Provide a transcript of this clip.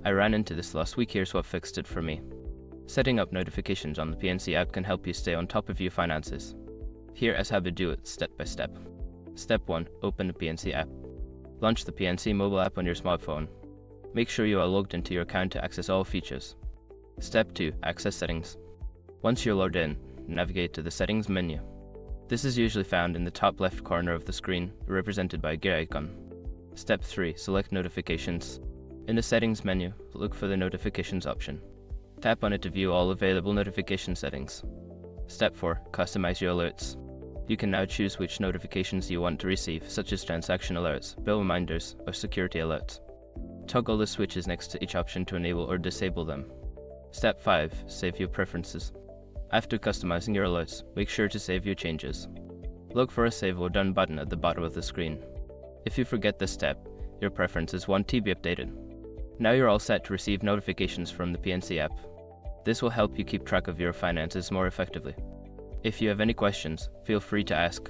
I ran into this last week. Here's what fixed it for me. Setting up notifications on the PNC app can help you stay on top of your finances. Here is how to do it step by step. Step 1. Open the PNC app. Launch the PNC mobile app on your smartphone. Make sure you are logged into your account to access all features. Step 2. Access settings. Once you're logged in, navigate to the settings menu. This is usually found in the top left corner of the screen, represented by a gear icon. Step 3. Select notifications. In the settings menu, look for the notifications option. Tap on it to view all available notification settings. Step 4. Customize your alerts. You can now choose which notifications you want to receive, such as transaction alerts, bill reminders, or security alerts. Toggle the switches next to each option to enable or disable them. Step 5. Save your preferences. After customizing your alerts, make sure to save your changes. Look for a Save or Done button at the bottom of the screen. If you forget this step, your preferences won't be updated. Now you're all set to receive notifications from the PNC app. This will help you keep track of your finances more effectively. If you have any questions, feel free to ask.